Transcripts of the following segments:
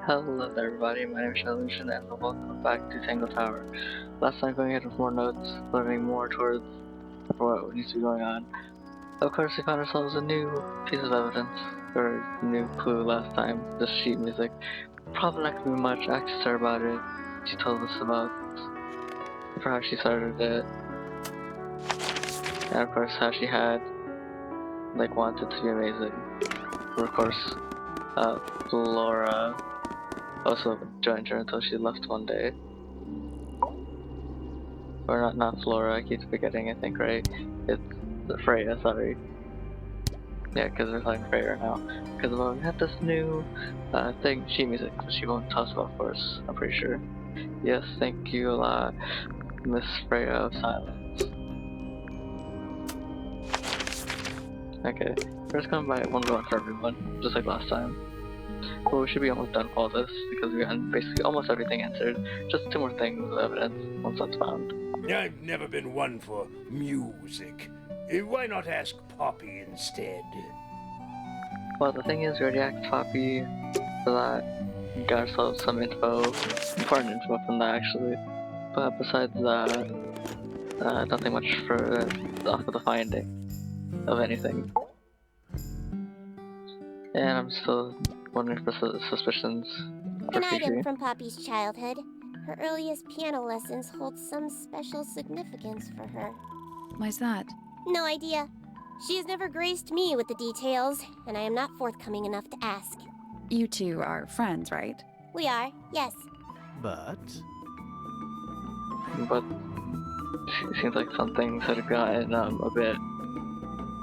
Hello there everybody, my name is Solution and welcome back to Tangle Tower. Last time going ahead with more notes, learning more towards what needs to be going on. Of course we found ourselves a new piece of evidence, or new clue last time, the sheet music. Probably not gonna be much, I asked her about it, she told us about how she started it, and of course how she had, wanted to be amazing. Of course, Laura also joined her until she left one day. Or not Flora, I keep forgetting, I think, right? It's Freya, sorry. Yeah, because we're playing Freya now. Because we have this new thing, sheet music, that she won't tell us about, of course, I'm pretty sure. Yes, thank you a lot, Miss Freya of Silence. Okay, we're just gonna buy one for everyone, just like last time. But we should be almost done with all this, because we got basically almost everything answered. Just two more things of evidence, once that's found. I've never been one for music. Why not ask Poppy instead? Well, the thing is, we already asked Poppy for that. We got ourselves some important info from that actually. But besides that, nothing much for off of the finding of anything. And I'm still wondering for suspicions for An item Fifi. from Poppy's childhood. Her earliest piano lessons hold some special significance for her. Why's that? No idea. She has never graced me with the details, and I am not forthcoming enough to ask. You two are friends, right? We are, yes. But It seems like some things had gotten a bit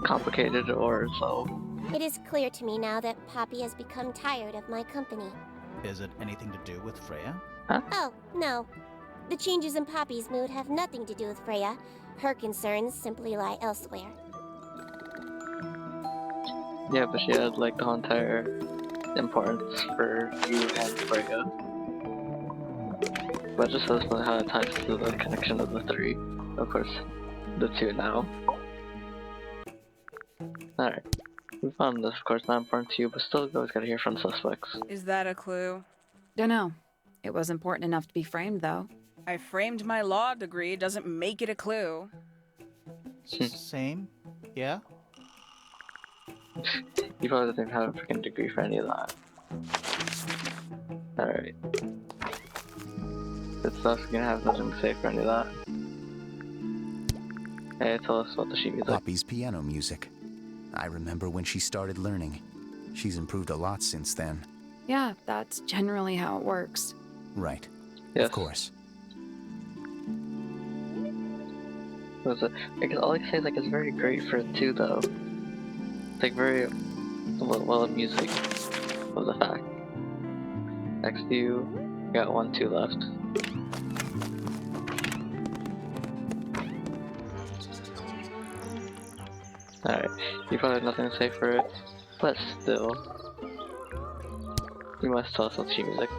complicated or so. It is clear to me now that Poppy has become tired of my company. is it anything to do with Freya? Oh, no. The changes in Poppy's mood have nothing to do with Freya. Her concerns simply lie elsewhere. Yeah, but she had the whole entire importance for you and Freya. But just says how it ties to the connection of the three. Of course, the two now. Alright. We found this, of course, not important to you, but still always gotta hear from suspects. Is that a clue? Dunno. It was important enough to be framed, though. I framed my law degree, doesn't make it a clue. Same? Yeah? You probably didn't have a freaking degree for any of that. Alright. This stuff's gonna have nothing to say for any of that. Hey, tell us about the sheet music. Poppy's piano music. I remember when she started learning. She's improved a lot since then. Yeah, that's generally how it works. Right. Yes. Of course. Was it? Because all I can say is it's very great for it too, though. It's very well music of the fact. Next to you, got 1, 2 left. Alright, you probably have nothing to say for it, but still, you must tell us about sheet music.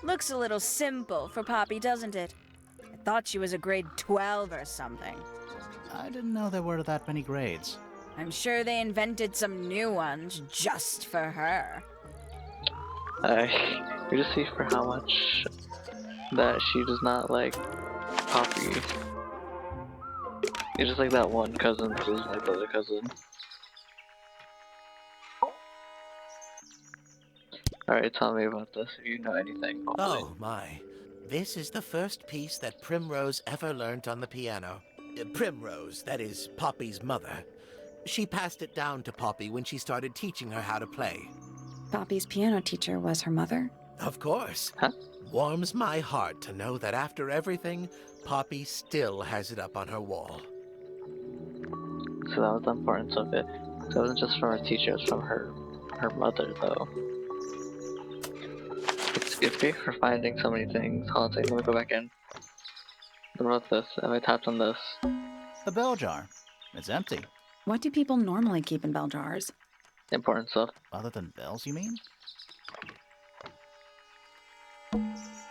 Looks a little simple for Poppy, doesn't it? I thought she was a grade 12 or something. I didn't know there were that many grades. I'm sure they invented some new ones just for her. We just see for how much that she does not like Poppy. It's just like that one cousin who doesn't like the other cousin. Alright, tell me about this if you know anything. Oh my. This is the first piece that Primrose ever learnt on the piano. Primrose, that is Poppy's mother. She passed it down to Poppy when she started teaching her how to play. Poppy's piano teacher was her mother? Of course. Huh? Warms my heart to know that after everything, Poppy still has it up on her wall. So that was the importance of it. So it wasn't just from her teacher, it was from her mother, though. It's great for finding so many things. Hold on a second, let me go back in. What about this? Have I tapped on this? The bell jar. It's empty. What do people normally keep in bell jars? Important stuff. Other than bells, you mean?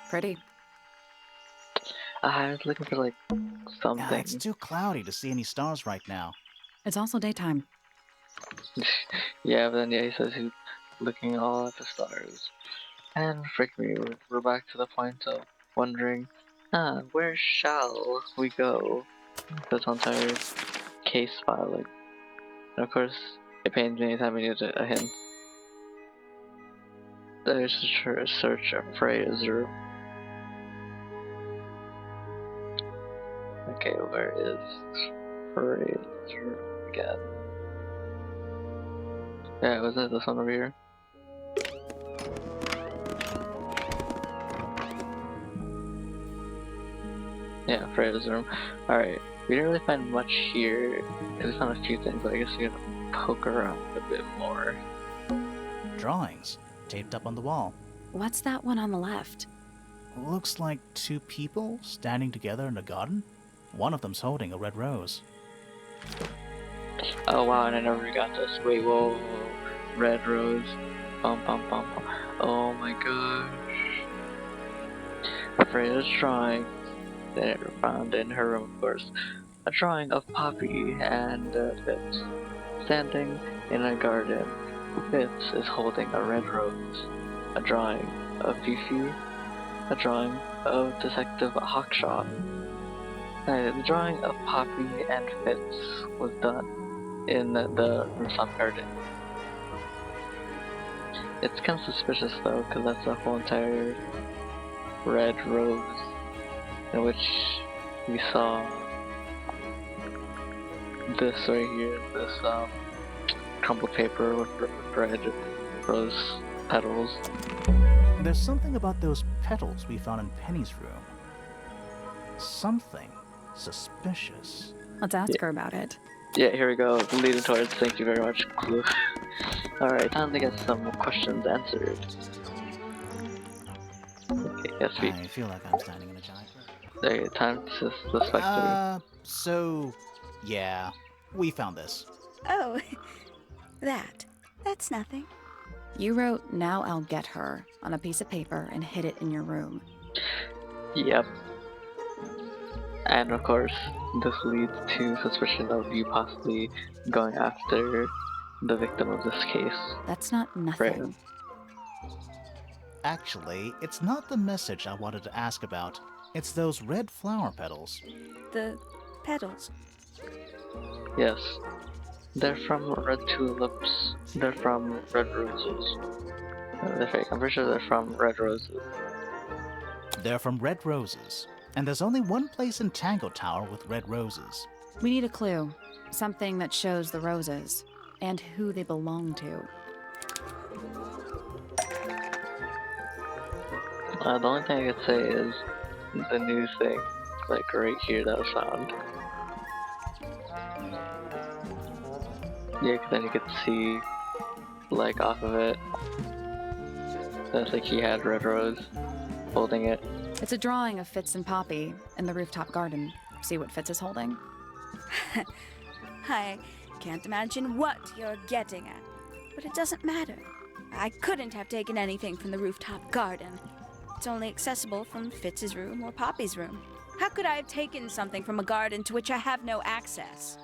Pretty. I was looking for something. Yeah, it's too cloudy to see any stars right now. It's also daytime. Yeah, but then he says he's looking all at the stars. And freak me, we're back to the point of wondering, where shall we go? This entire case filing. And of course, it pains me anytime we need a hint. There's a search of Freya's room. Okay, where is Freya's room again? Yeah, was it this one over here? Yeah, Freya's room. Alright, we didn't really find much here. We found a few things, but I guess we gotta poke around a bit more. Drawings taped up on the wall. What's that one on the left? Looks like two people standing together in a garden. One of them's holding a red rose. Oh wow, and I never got this. Wait, whoa, whoa, whoa. Red rose. Bum bum bum bum. Oh my gosh. Freya's drawing. They found in her room, of course. A drawing of Poppy and Fitz standing in a garden. Fitz is holding a red rose. A drawing of Fifi. A drawing of Detective Hawkshaw. The drawing of Poppy and Fitz was done in the rooftop garden. It's kind of suspicious though, because that's a whole entire red rose in which we saw this right here, this crumpled paper with red rose petals. There's something about those petals we found in Penny's room. Something suspicious. Let's ask her about it. Yeah, here we go, leading towards, thank you very much, clue. Alright, time to get some questions answered. Okay, yes, I feel like I'm standing in a giant river. okay, time to suspect So, yeah, we found this. Oh, that's nothing. You wrote, "Now I'll get her," on a piece of paper and hid it in your room. Yep. And of course, this leads to suspicion of you possibly going after the victim of this case. That's not nothing. Actually, it's not the message I wanted to ask about. It's those red flower petals. The petals. Yes. They're from red tulips. They're from red roses. They're fake. I'm pretty sure they're from red roses. They're from red roses. And there's only one place in Tangle Tower with red roses. We need a clue. Something that shows the roses. And who they belong to. The only thing I could say is the new thing, like right here that was found. Yeah, 'cause then you could see, like, off of it, that's like he had red rose holding it. It's a drawing of Fitz and Poppy in the rooftop garden. See what Fitz is holding? I can't imagine what you're getting at, but it doesn't matter. I couldn't have taken anything from the rooftop garden. It's only accessible from Fitz's room or Poppy's room. How could I have taken something from a garden to which I have no access?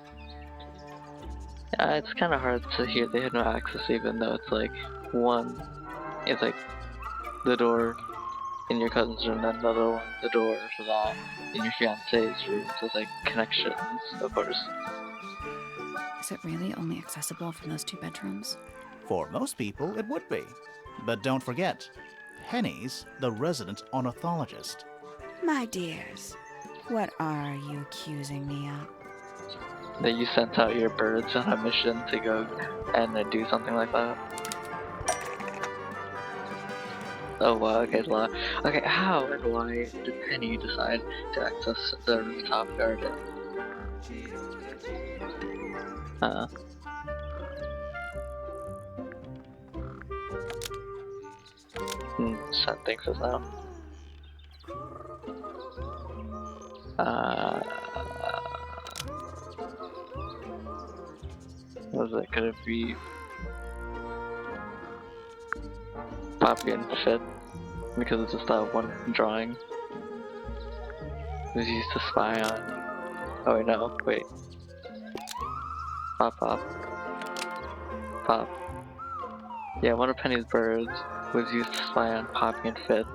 It's kind of hard to hear they had no access, even though it's like one, it's like the door in your cousin's room, then the other one, the door for that in your fiance's room. So it's like connections, of course. Is it really only accessible from those two bedrooms? For most people, it would be. But don't forget, Penny's the resident ornithologist. My dears, what are you accusing me of? That you sent out your birds on a mission to go and do something like that. Oh wow, okay, okay, how and why did Penny decide to access the rooftop garden? Sad things as now. Was it? Could it be Poppy and Fit? Because it's just that one drawing. It was used to spy on. Oh wait, no, wait. Pop, pop. Pop. Yeah, one of Penny's birds was used to spy on Poppy and Fitz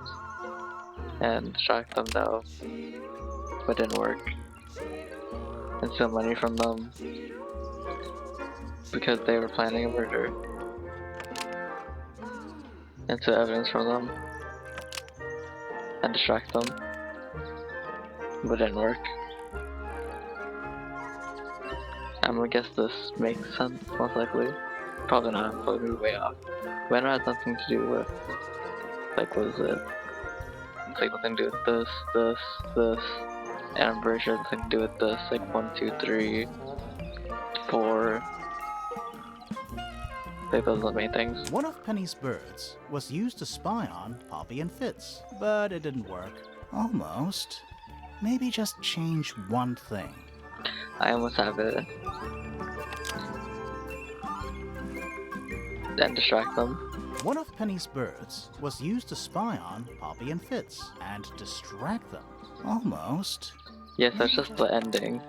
and distract them though, but didn't work. And steal money from them because they were planning a murder. And steal evidence from them and distract them, but didn't work. I'm gonna guess this makes sense, most likely. Probably not, I'm probably way off. When has nothing to do with, like, what is it? It's like nothing to do with this, and I'm pretty sure it's nothing to do with this, like 1, 2, 3, 4. Like those are the main things. One of Penny's birds was used to spy on Poppy and Fitz, but it didn't work. Almost. Maybe just change one thing. I almost have it. And distract them. One of Penny's birds was used to spy on Poppy and Fitz and distract them. Almost. Yes, that's just the ending.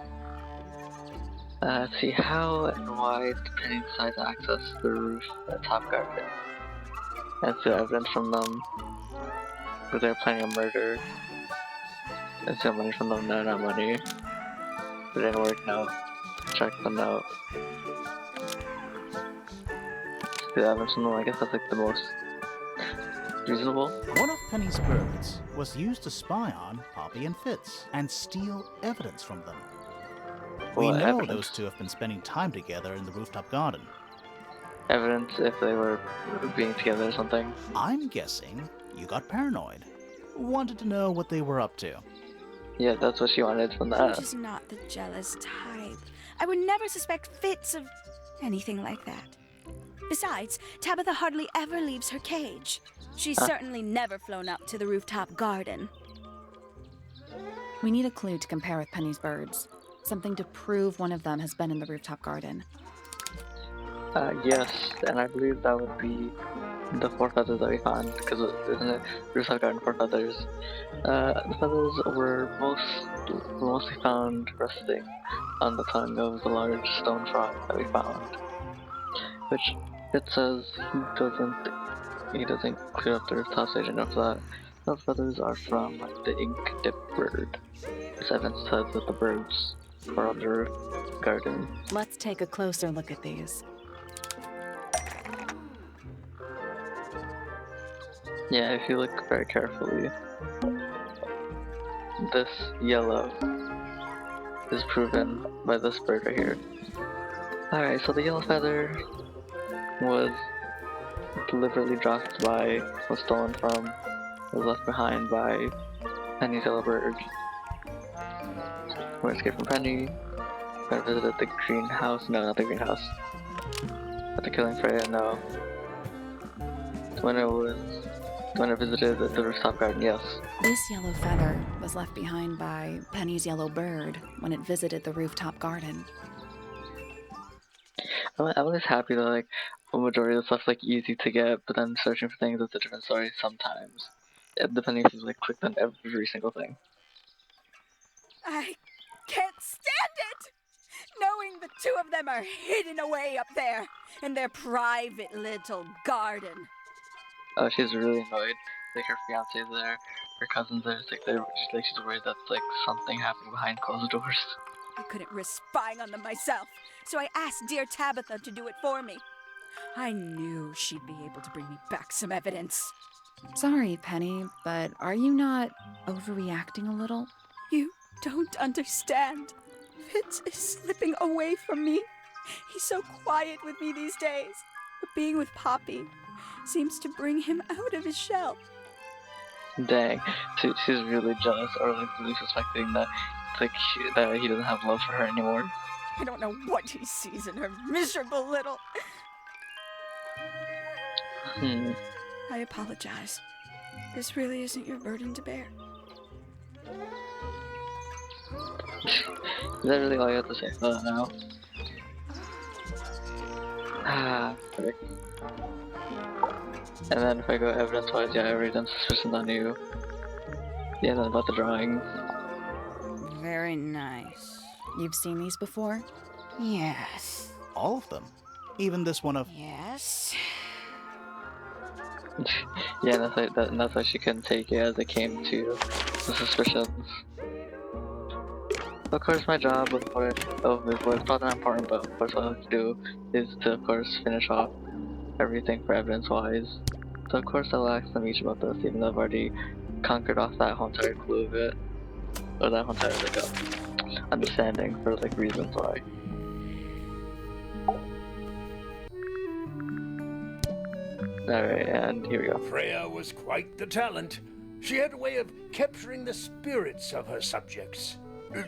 Let's see, how and why did Penny decide to access the roof at Top Garden? And steal evidence from them. Because they were planning a murder. And steal money from them, no, not money. But it didn't work, no. Check them out. Steal evidence from them, I guess that's like the most reasonable. One of Penny's birds was used to spy on Poppy and Fitz and steal evidence from them. We Well, know evidence. those two have been spending time together in the rooftop garden. Evidence if they were being together or something. I'm guessing you got paranoid. Wanted to know what they were up to. Yeah, that's what she wanted from I'm that. just not the jealous type. I would never suspect Fitz of anything like that. Besides, Tabitha hardly ever leaves her cage. She's certainly never flown up to the rooftop garden. We need a clue to compare with Penny's birds. Something to prove one of them has been in the rooftop garden. Yes, and I believe that would be the 4 feathers that we found, because isn't it rooftop garden 4 feathers? The feathers were mostly found resting on the tongue of the large stone frog that we found, which it says he doesn't clear up the rooftop stage enough for that. Those feathers are from the ink dip bird. As Evan said that the birds are on the roof garden. Let's take a closer look at these. Yeah, if you look very carefully, this yellow is proven by this bird right here. Alright, so the yellow feather was deliberately dropped by, was stolen from, was left behind by Penny's yellow bird. We escaped from Penny, we visited the greenhouse, no, not the greenhouse. After killing Freya, no. When I visited the rooftop garden, yes. This yellow feather was left behind by Penny's yellow bird when it visited the rooftop garden. I'm always happy that like a majority of the stuff's like easy to get, but then searching for things is a different story sometimes. Depending if you like clicked on every single thing. I can't stand it! Knowing the two of them are hidden away up there in their private little garden. Oh, she's really annoyed. Like her fiance's there, her cousin's there. It's like she's worried that's like something happening behind closed doors. I couldn't risk spying on them myself, so I asked dear Tabitha to do it for me. I knew she'd be able to bring me back some evidence. Sorry, Penny, but are you not overreacting a little? You don't understand. Fitz is slipping away from me. He's so quiet with me these days. But being with Poppy seems to bring him out of his shell. Dang, she's really jealous or like really suspecting that like that he doesn't have love for her anymore. I don't know what he sees in her miserable little... I apologize. This really isn't your burden to bear. Is that really all you have to say for that now? Frick. And then if I go evidence-wise, yeah, I already done suspicions on you. Yeah, then about the drawings. Very nice. You've seen these before? Yes. All of them. Even this one of... Yes. Yeah, that's why she couldn't take it as it came to the suspicions. Of course, my job of what it's not that important, but of course what I have to do is to, of course, finish off everything for evidence-wise. So of course I'll ask them each about this, even though I've already conquered off that whole entire clue of it, or that whole entire understanding for like reasons why. Alright, and here we go. Freya was quite the talent. She had a way of capturing the spirits of her subjects.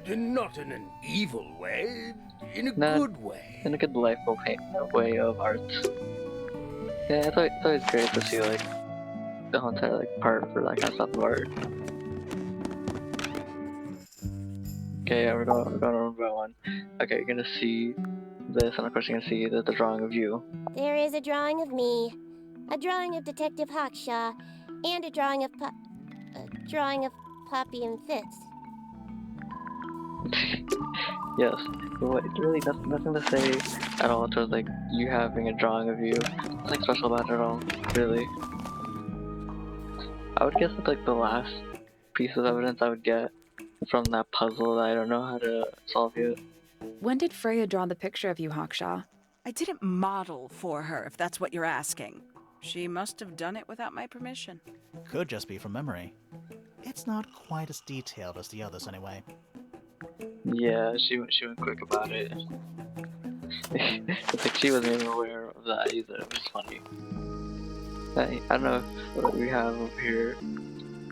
Not in an evil way, in a Nah, good way. in a good delightful way of art. Yeah, it's always great to see like the whole entire like part for that kind of stuff of art. Okay, yeah, we're going one by one. Okay, you're gonna see this, and of course you're gonna see the drawing of you. There is a drawing of me, a drawing of Detective Hawkshaw, and a drawing of Poppy and Fitz. Yes, but what, really nothing to say at all towards like you having a drawing of you. Nothing special about it at all, really. I would guess it's like the last piece of evidence I would get from that puzzle that I don't know how to solve yet. When did Freya draw the picture of you, Hawkshaw? I didn't model for her, if that's what you're asking. She must have done it without my permission. Could just be from memory. It's not quite as detailed as the others, anyway. Yeah, she went quick about it. It's like she wasn't even aware of that either, which is funny. I don't know if what we have over here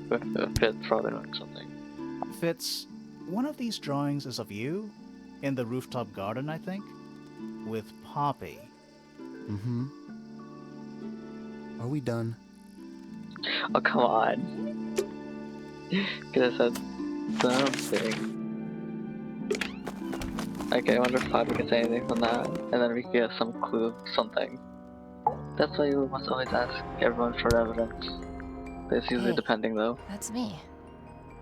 with Fitz probably knowing something. Fitz, one of these drawings is of you, in the rooftop garden, I think, with Poppy. Mm-hmm. Are we done? Oh, come on. Could have said something. Okay, I wonder if Poppy can say anything from that, and then we can get some clue of something. That's why you must always ask everyone for evidence. It's usually depending though. That's me.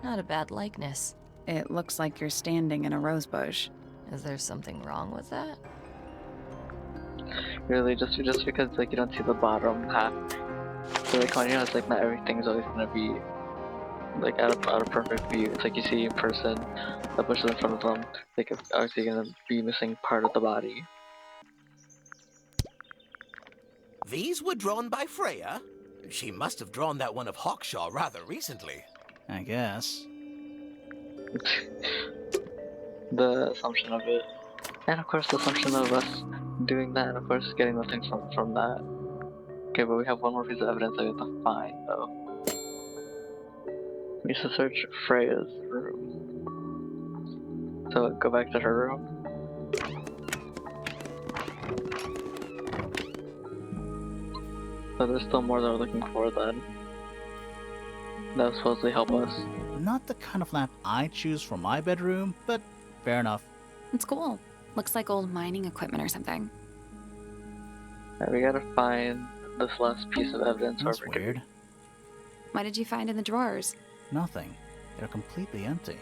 Not a bad likeness. It looks like you're standing in a rose bush. Is there something wrong with that? Really, just because like you don't see the bottom half. So like when you know, it's like not everything's always gonna be like out of perfect view. It's like you see in person, the bushes in front of them, like it's obviously gonna be missing part of the body. These were drawn by Freya? She must have drawn that one of Hawkshaw rather recently. I guess. The assumption of it, and of course the assumption of us doing that, and of course getting the things from that. Okay, but we have one more piece of evidence that we have to find though. We need to search Freya's room. So go back to her room. So there's still more that we're looking for then. That will supposedly help us. Not the kind of lamp I choose for my bedroom, but fair enough. It's cool. Looks like old mining equipment or something. Alright, we gotta find this last piece of evidence. That's wherever it could be. weird. What did you find in the drawers? Nothing. They're completely empty.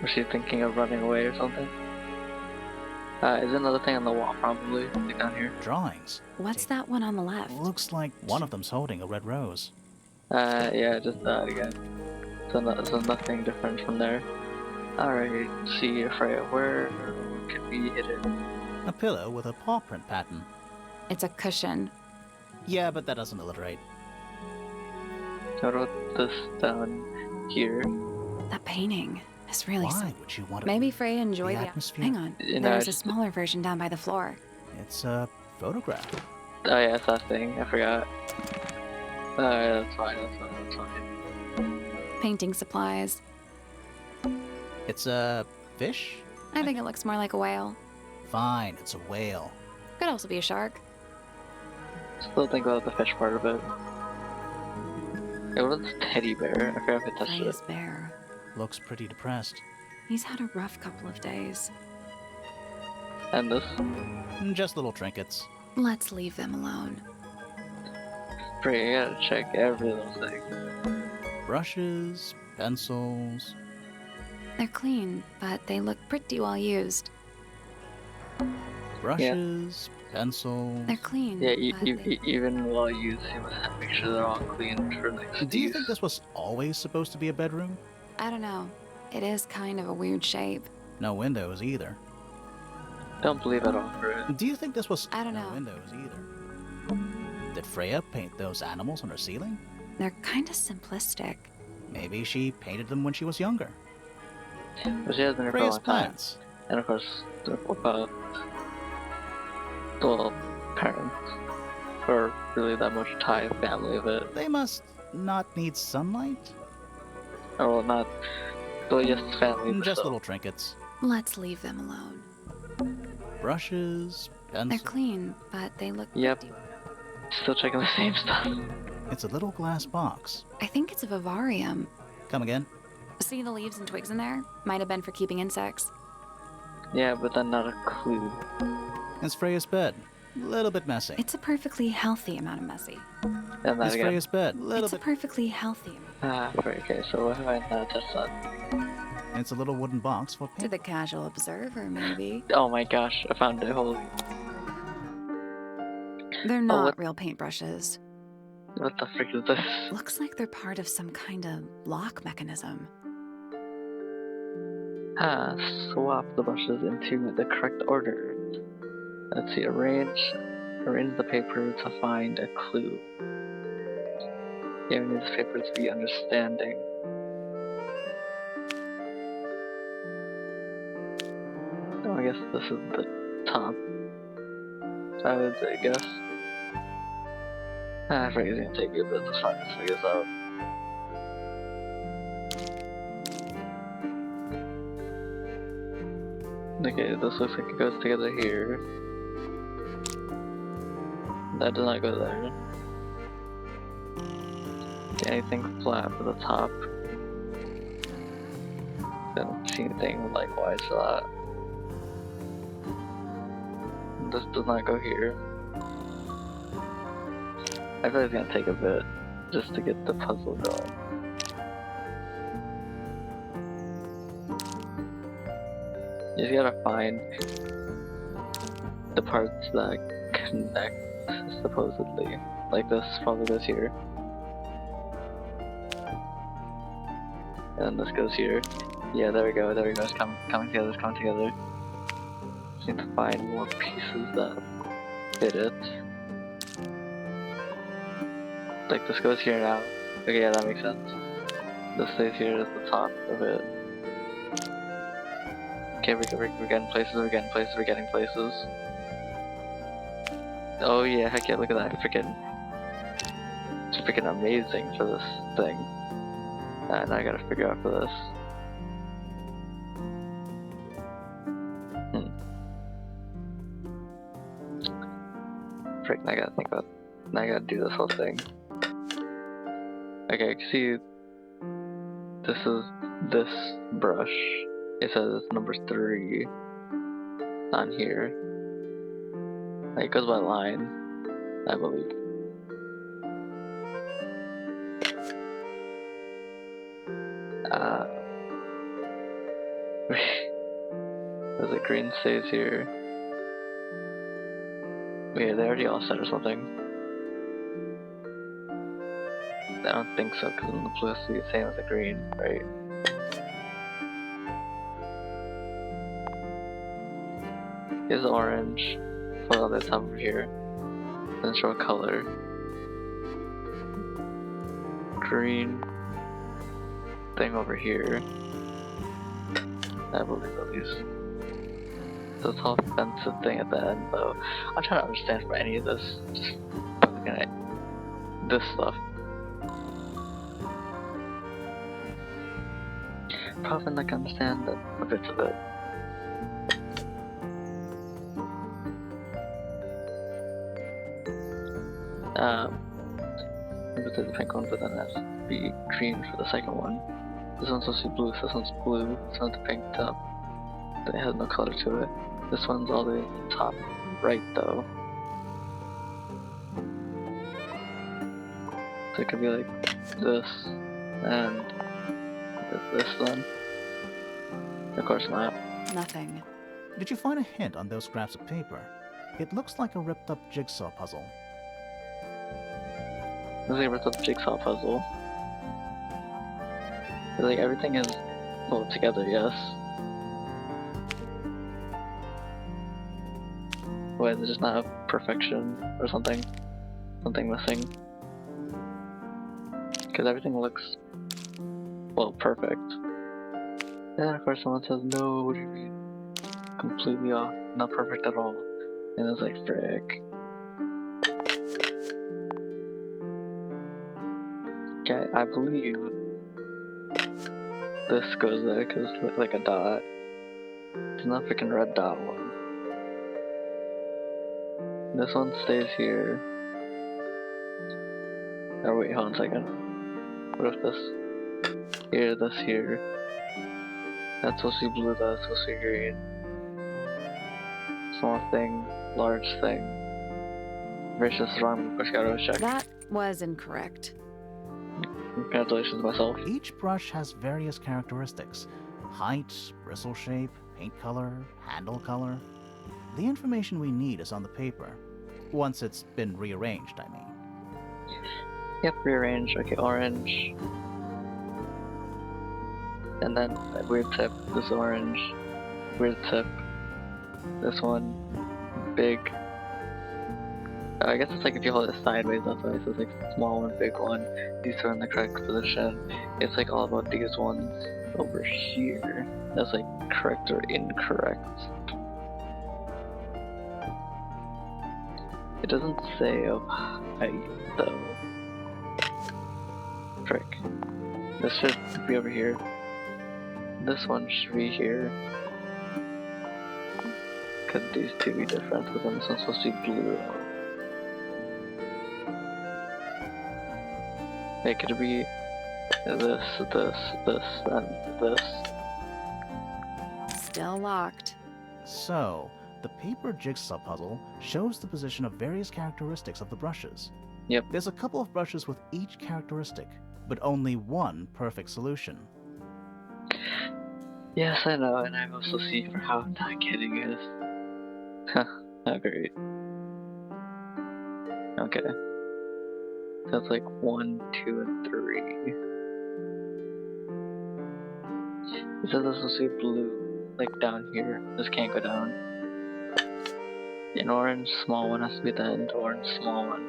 Was she thinking of running away or something? Is another thing on the wall probably, like down here? Drawings. What's that one on the left? Looks like one of them's holding a red rose. Yeah, just that again. So nothing different from there. Alright, see Freya, where could we hit it? A pillow with a paw print pattern. It's a cushion. Yeah, but that doesn't alliterate. What about this down here? That painting is really Why would you want to... Maybe Freya enjoyed the the atmosphere? Hang on. You know, There's a just- smaller version down by the floor. It's a photograph. Oh yeah, it's that thing, I forgot. Alright, that's fine. Painting supplies. It's a fish? I think it looks more like a whale. Fine, it's a whale. Could also be a shark. Still think about the fish part of it. Hey, what is this teddy bear? I forgot if I touched it. Freya's bear. Looks pretty depressed. He's had a rough couple of days. And this? Just little trinkets. Let's leave them alone. Freya, you gotta check every little thing. Brushes, pencils. They're clean, but they look pretty well used. Brushes, pencils. They're clean. Yeah, but they- even while you must make sure they're all clean for next Do you use. think this was always supposed to be a bedroom? I don't know. It is kind of a weird shape. No windows either. Don't believe it all for it. Do you think this was I don't no know. windows either? Did Freya paint those animals on her ceiling? They're kind of simplistic. Maybe she painted them when she was younger. But she has been here for a Freya's long time. plants. And of course, the well, parents, or really that much Thai family of it. They must not need sunlight? Or well, not, well, yes, family, but Just still. little trinkets. Let's leave them alone. Brushes, They're pencils. clean, but they look Yep. pretty. Still checking the same stuff. It's a little glass box. I think it's a vivarium. Come again? See the leaves and twigs in there? Might have been for keeping insects. Yeah, but then not a clue. It's Freya's bed. Little bit messy. It's a perfectly healthy amount of messy. And that It's again. Freya's bed. Little It's a bit. perfectly healthy amount. Okay, so what have I not touched on? It's a little wooden box for To paint. the casual observer, maybe. Oh my gosh, I found it, holy. They're not what- real paintbrushes. What the frick is this? Looks like they're part of some kind of lock mechanism. Swap the brushes into the correct order. Let's see, arrange the paper to find a clue. Yeah, we need this paper to be understanding. Oh, I guess this is the top. I would guess. I forget it's gonna take you a bit to find this figure out. Okay, this looks like it goes together here. That does not go there. Anything flat for the top. Don't see anything likewise for that. This does not go here. I feel like it's gonna take a bit just to get the puzzle going. You just gotta find the parts that connect, supposedly. Like this probably goes here. And this goes here. Yeah, there we go, it's coming together. Just need to find more pieces that fit it. Like this goes here now. Okay, yeah, that makes sense. This stays here at the top of it. Okay, we're getting places. Oh yeah, heck yeah, look at that. It's freaking amazing for this thing. And I gotta figure out for this. Frick, I gotta think about, now I gotta do this whole thing. Okay, see, this is this brush. It says number 3 on here. Like, it goes by line, I believe. There's a green stays here. Okay, they already all set or something. I don't think so, because the blue is the same as the green, right? Here's orange for all this over here. Then show color. Green thing over here. I believe at least. This whole offensive thing at the end though. I'm trying to understand for any of this. Just looking at this stuff. Probably not gonna understand a bit of it. But there's a pink one, but then it has to be green for the second one. This one's supposed to be blue, so this one's blue. This one's the pink top. It has no color to it. This one's all the way at the top right though. So it could be like this and this then. Of course not. Nothing. Did you find a hint on those scraps of paper? It looks like a ripped up jigsaw puzzle. This is a jigsaw puzzle. Like everything is pulled together, yes. Wait, there's just not a perfection or something? Something missing? Because everything looks, well, perfect. And of course someone says, no, what do you mean? Completely off, not perfect at all. And it's like, frick. Okay, I believe this goes there because it looks like a dot. It's not a freaking red dot one. This one stays here. Oh wait, hold on a second. What if this here, this here? That's supposed to be blue, that's supposed to be green. Small thing, large thing. Vicious wrong, of course, gotta check. That was incorrect. Congratulations myself. Each brush has various characteristics: height, bristle shape, paint color, handle color. The information we need is on the paper. Once it's been rearranged, I mean. Yep, rearrange. Okay, orange. And then that weird tip, this orange. Weird tip. This one. Big. I guess it's like if you hold it sideways, that's why it says like small one, big one. These are in the correct position. It's like all about these ones over here. That's like correct or incorrect. It doesn't say of height though. Frick. This should be over here. This one should be here. Could these two be different? But then this one's supposed to be blue. Hey, could it be this, and this? Still locked. So, the paper jigsaw puzzle shows the position of various characteristics of the brushes. Yep. There's a couple of brushes with each characteristic, but only one perfect solution. Yes, I know, and I also see for how I'm not getting it. Huh, how great. Okay. So it's like 1, 2, and 3. It says this is supposed to be blue, like down here. This can't go down. An orange small one has to be the end, orange small one.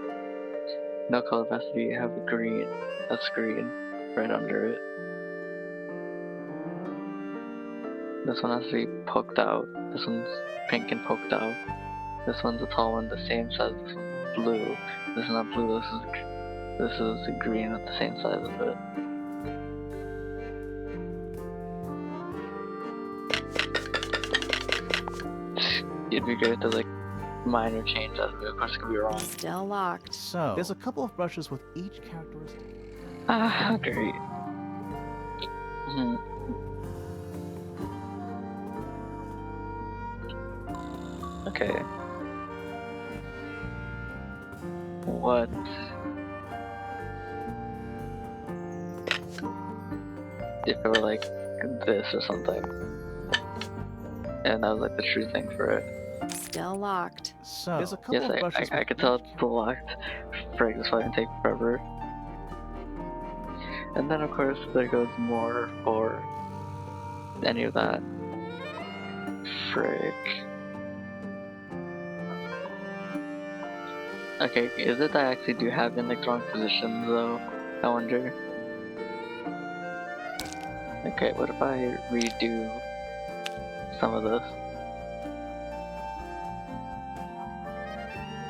No color has to be, have a green. That's green, right under it. This one has to be poked out. This one's pink and poked out. This one's a tall one, the same size. This one's blue. This is not blue. This is green at the same size of it. It'd be great to like minor change that, but of course it could be wrong. Still locked. So, there's a couple of brushes with each characteristic. Ah, how great. Okay. What? If it were like this or something. And that was like the true thing for it. Still locked. So, there's a couple Yes, of brushes I with could tell each it's locked. Frick, this fucking take forever. And then of course there goes more for any of that. Frick. Okay, is it that I actually do have in like the wrong positions though? I wonder. Okay, what if I redo some of this?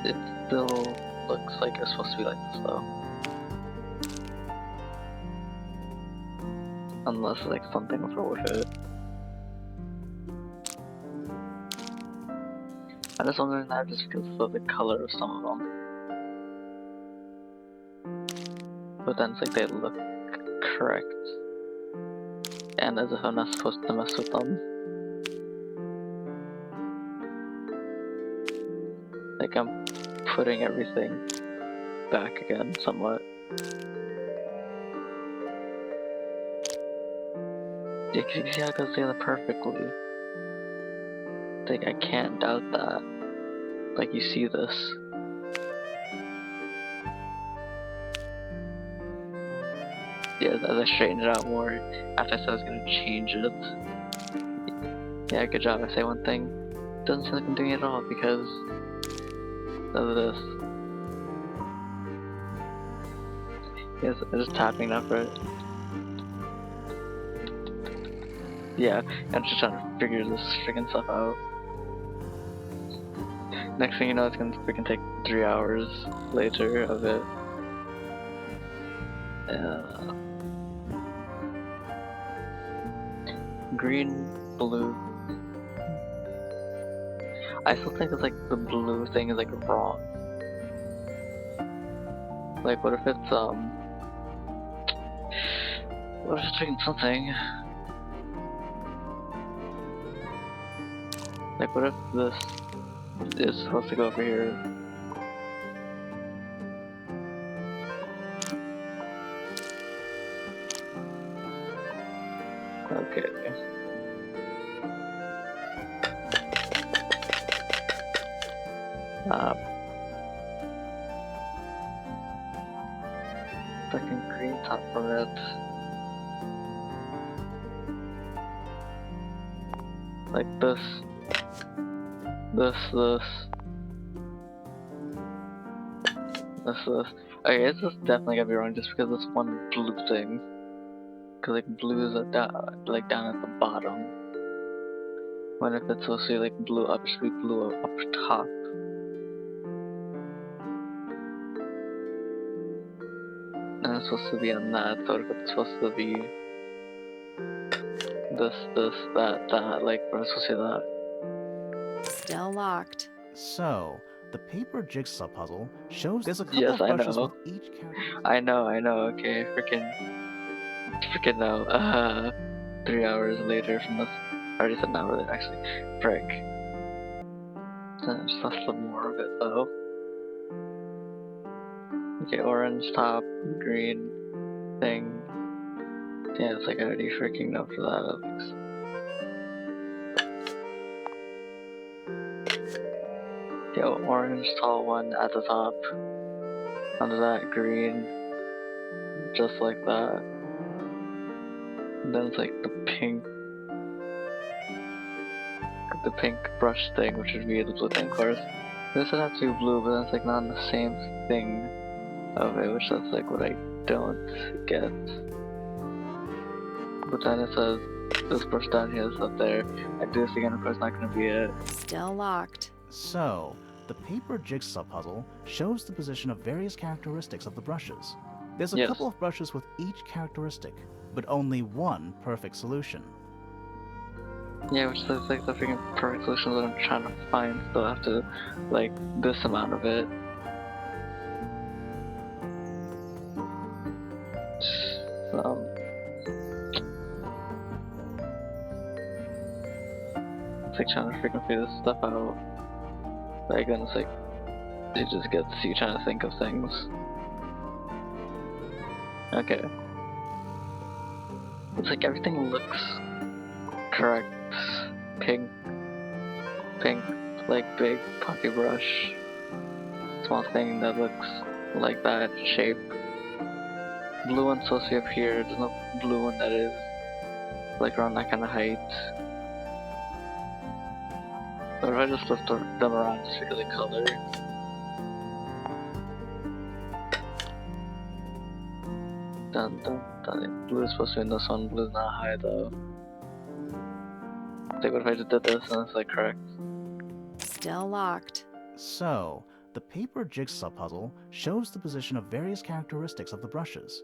It still looks like it's supposed to be like this though. Unless like something will with it. I just wondering that just because of the color of some of them. But then it's like they look correct. And as if I'm not supposed to mess with them. Like I'm putting everything back again somewhat. You can see how it goes together perfectly. Like I can't doubt that. like you see this. Yeah, as I straightened it out more, after I said I was gonna change it. Yeah, good job. I say one thing, doesn't seem like I'm doing it at all because of this. Yes, I'm just tapping now for it. Yeah, I'm just trying to figure this freaking stuff out. Next thing you know, it's gonna freaking take 3 hours later of it. Green, blue. I still think it's like the blue thing is like wrong. Like, what if it's what if it's doing something? Like, what if this is supposed to go over here? Okay. Second green top from it. Like this. This. Okay, it's just definitely gonna be wrong just because this one blue thing. Cause like blue is down at the bottom. When if it's supposed to be like blue up, it should be blue up top. And it's supposed to be on that, so if it's supposed to be this, that, like we're supposed to see that. Still locked. So, the paper jigsaw puzzle shows there's a couple Yes, of I brushes know. with each character. I know, okay, freaking no. 3 hours later from this. I already said an hour later, actually. Frick. I just lost some more of it, though. Okay, orange top, green thing. Yeah, it's like I already freaking know for that, at least. Yo, orange tall one at the top. Under that, green. Just like that. And then it's like the pink brush thing, which would be the blue thing, of course. This would have to be blue, but that's like not the same thing of it, which that's like what I don't get. But then it says this brush down here is up there. I do this again, of course, not gonna be it. Still locked. So, the paper jigsaw puzzle shows the position of various characteristics of the brushes. There's a couple of brushes with each characteristic, but only one perfect solution. Yeah, which is like the freaking perfect solution that I'm trying to find, so I have to, like, this amount of it. It's like trying to freaking figure this stuff out. Like, then it's like, it just gets you trying to think of things. Okay. It's like everything looks correct. Pink, like big poppy brush. Small thing that looks like that shape. Blue one's supposed to be up here. There's no blue one that is like around that kind of height. But if I just lift them around just because of color. Dun. Blue is supposed to be in this one. Blue's not high though. Like, what if I just did this and it's like correct? Still locked. So, the paper jigsaw puzzle shows the position of various characteristics of the brushes.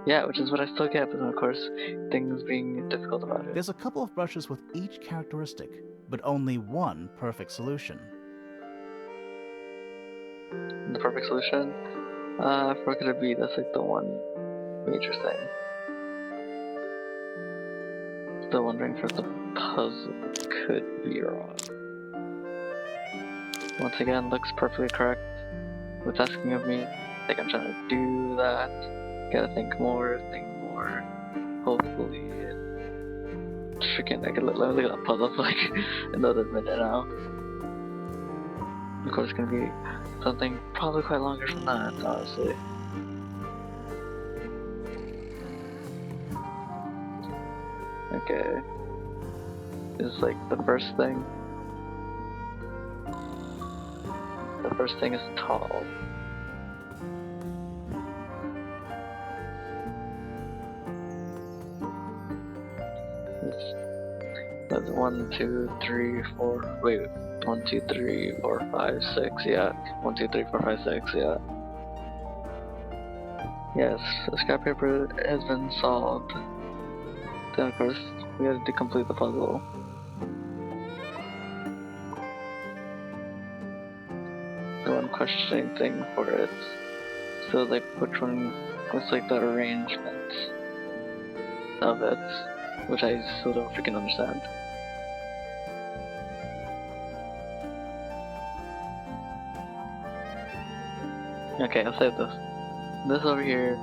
Yeah, which is what I still get, but then of course, things being difficult about it. There's a couple of brushes with each characteristic, but only one perfect solution. The perfect solution? What could it be? That's like the one major thing. Still wondering if the puzzle could be wrong. Once again, looks perfectly correct. What's asking of me? I think I'm trying to do that. Gotta think more. Hopefully, freaking, I can let me look at that puzzle for like another minute now. Of course, it's gonna be something probably quite longer than that, honestly. Okay. This is like the first thing. The first thing is tall. That's 1, 2, 3, 4. Wait, 1, 2, 3, 4, 5, 6. Yeah, 1, 2, 3, 4, 5, 6. Yeah. Yes, the scrap paper has been solved. Then of course we have to complete the puzzle. The one questioning thing for it. So like, which one? What's like the arrangement of it? Which I still don't freaking understand. Okay, I'll say this. This over here.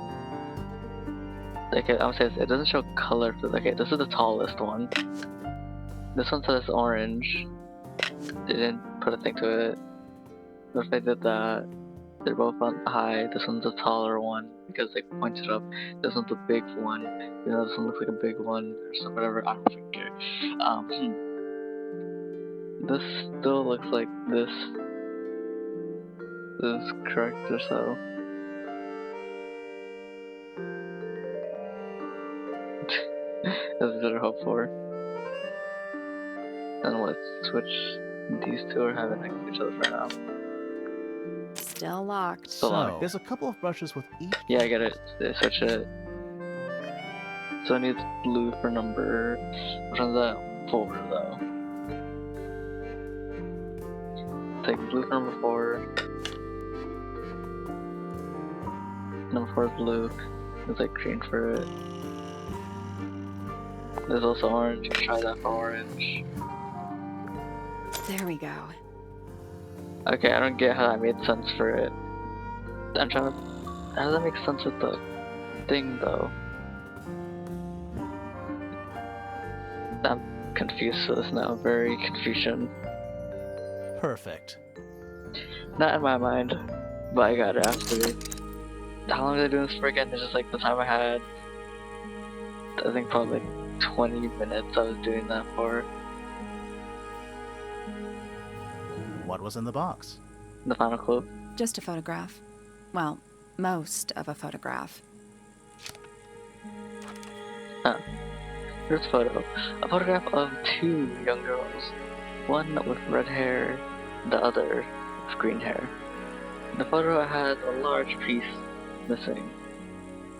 Okay, I'll say this. It doesn't show color for. Okay, this is the tallest one. This one says orange. They didn't put a thing to it. But if they did that, they're both on high. This one's a taller one because they pointed up. This one's a big one. You know, this one looks like a big one or some whatever. I don't freaking care. This still looks like this is correct or so. That's what I hope for. And let's switch. These two are having next to each other for now. Still locked. So, there's a couple of brushes with each. Yeah, I get it. They switch it. So I need blue for number. Which one's that? 4 though. Take blue for number 4. Number 4 is blue. There's like green for it. There's also orange. You can try that for orange. There we go. Okay, I don't get how that made sense for it. I'm trying to. How does that make sense with the thing though? I'm confused with this now. Very confusion. Perfect. Not in my mind, but I got it after. How long did I do this for again? It's just like the time I had. I think probably like 20 minutes I was doing that for. What was in the box? The final clue. Just a photograph. Well, most of a photograph. Here's a photo. A photograph of 2 young girls. One with red hair, the other with green hair. The photo has a large piece missing.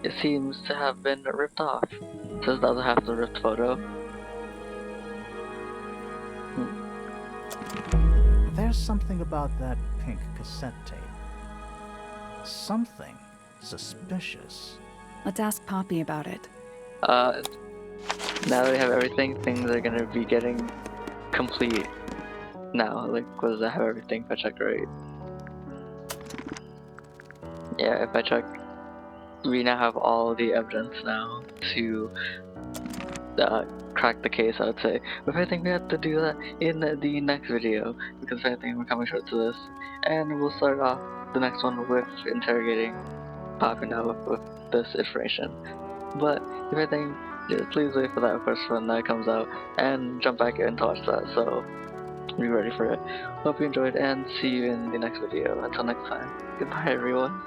It seems to have been ripped off. Says the other half of the ripped photo. There's something about that pink cassette tape. Something suspicious. Let's ask Poppy about it. Now that we have everything, things are gonna be getting complete. Now, like, what does I have everything if I check right? Yeah, if I check, we now have all the evidence now to crack the case, I would say. But I think we have to do that in the next video, because I think we're coming short to this. And we'll start off the next one with interrogating Poppy now with this information. But if I think, just please wait for that, of course, when that comes out, and jump back in to watch that, so be ready for it. Hope you enjoyed, and see you in the next video. Until next time, goodbye everyone.